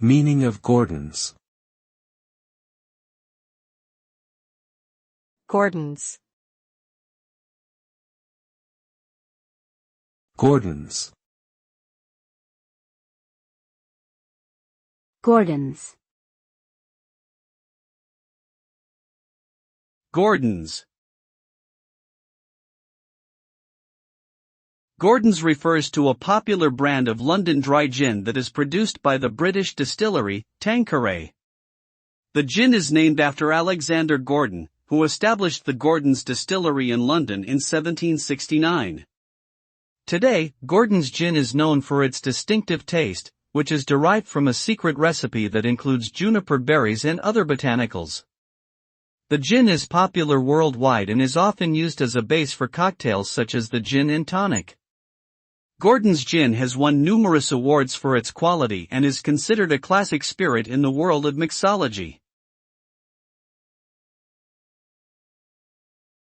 Meaning of Gordon's. Gordon's. Gordon's. Gordon's. Gordon's. Gordon's refers to a popular brand of London dry gin that is produced by the British distillery, Tanqueray. The gin is named after Alexander Gordon, who established the Gordon's distillery in London in 1769. Today, Gordon's gin is known for its distinctive taste, which is derived from a secret recipe that includes juniper berries and other botanicals. The gin is popular worldwide and is often used as a base for cocktails such as the gin and tonic. Gordon's gin has won numerous awards for its quality and is considered a classic spirit in the world of mixology.